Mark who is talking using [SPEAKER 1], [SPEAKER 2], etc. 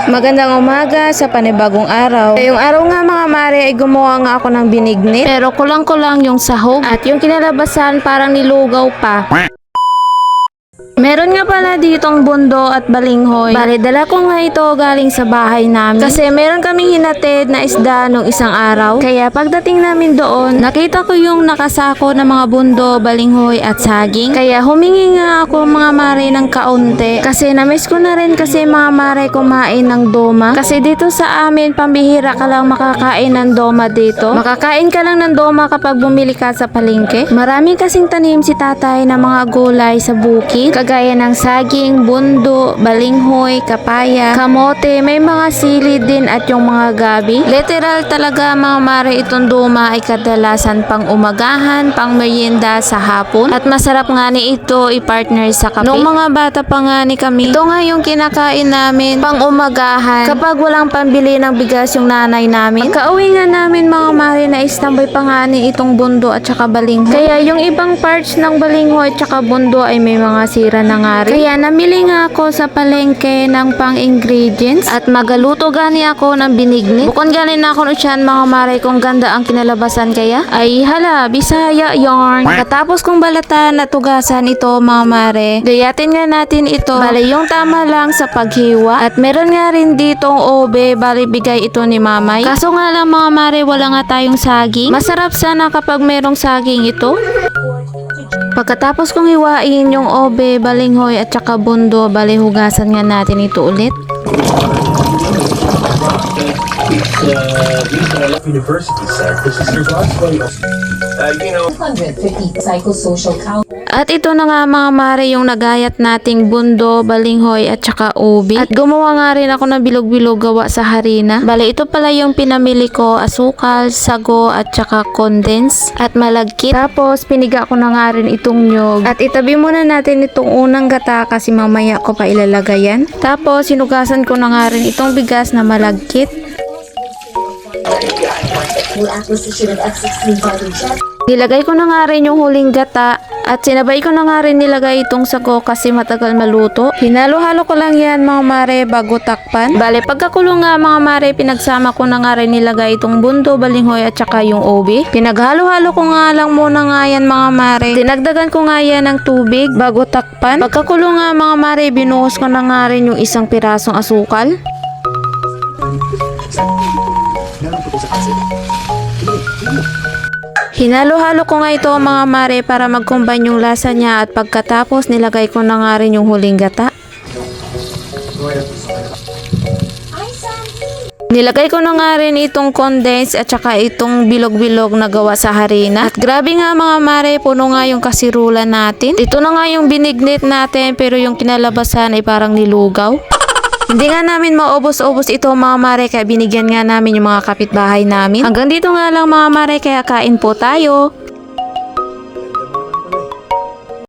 [SPEAKER 1] Magandang umaga sa panibagong araw. Ngayong araw nga mga mare ay gumawa nga ako ng binignit. Pero kulang-kulang yung sahog at yung kinalabasan parang nilugaw pa. Meron nga pala ditong bundo at balinghoy. Bale, dala ko nga ito galing sa bahay namin. Kasi meron kaming hinatid na isda nung isang araw. Kaya pagdating namin doon, nakita ko yung nakasako ng mga bundo, balinghoy at saging. Kaya humingi nga ako mga mare ng kaunti. Kasi namiss ko na rin kasi mga mare kumain ng doma. Kasi dito sa amin, pambihira ka lang makakain ng doma dito. Makakain ka lang ng doma kapag bumili ka sa palengke. Maraming kasing tanim si tatay na mga gulay sa bukid. Kagaya ng saging, bundo, balinghoy, kapaya, kamote, may mga sili din at yung mga gabi. Literal talaga mga mare, itong duma ay kadalasan pang umagahan, pang merienda sa hapon. At masarap nga ni ito i-partner sa kape. Noong mga bata pa nga ni kami, ito nga yung kinakain namin pang umagahan kapag walang pambili ng bigas yung nanay namin. Pagka-uwi nga namin mga mare, na istambay pa nga ni itong bundo at saka balinghoy. Kaya yung ibang parts ng balinghoy at saka bundo ay may mga sira na nga rin. Kaya namili nga ako sa palengke ng pang-ingredients at magaluto gani ako ng binignit. Bukod gani na ako siyan mga mare kung ganda ang kinalabasan kaya. Ay hala, Bisaya yarn. Katapos kong balatan at tugasan ito mga mare, gayatin nga natin ito. Bale yung tama lang sa paghiwa. At meron nga rin ditong obe, bali bigay ito ni mamay. Kaso nga lang mga mare, wala nga tayong saging. Masarap sana kapag merong saging ito. Pagkatapos kong hiwain yung obe, balinghoy at saka bundo, bali hugasan nga natin ito ulit.
[SPEAKER 2] University said this is your God's way of
[SPEAKER 3] 150 psychosocial count.
[SPEAKER 1] At ito na nga mga mare yung nagayat nating bundo, balinghoy at saka ubi. At gumawa nga rin ako ng bilog-bilog gawa sa harina. Bale ito pala yung pinamili ko, asukal, sago at saka condense at malagkit. Tapos piniga ko na nga rin itong nyog. At itabi muna natin itong unang gata kasi mamaya ko pa ilalagay yan. Tapos sinugasan ko na nga rin itong bigas na malagkit.
[SPEAKER 3] Full acquisition of F-16 fighter jet.
[SPEAKER 1] Nilagay ko na nga rin yung huling gata at sinabay ko na nga rin nilagay itong sago kasi matagal maluto. Hinalo-halo ko lang yan mga mare bago takpan. Bale pagkakulo nga mga mare, pinagsama ko na nga rin nilagay itong bundo, balinghoy at saka yung ubi. Pinaghalo-halo ko nga lang muna nga yan mga mare. Dinagdagan ko nga yan ng tubig bago takpan. Pagkakulo nga mga mare, binuhos ko na nga rin yung isang pirasong asukal. Hinalo-halo ko nga ito mga mare para mag-combine yung lasa niya at pagkatapos nilagay ko na nga rin yung huling gata. Nilagay ko na nga rin itong condense at saka itong bilog-bilog na gawa sa harina. At grabe nga mga mare, puno nga yung kasirulan natin. Ito na nga yung binignit natin pero yung kinalabasan ay parang nilugaw. Hindi nga namin maubos-ubos ito mga mare kaya binigyan nga namin yung mga kapitbahay namin. Hanggang dito nga lang mga mare kaya kain po tayo.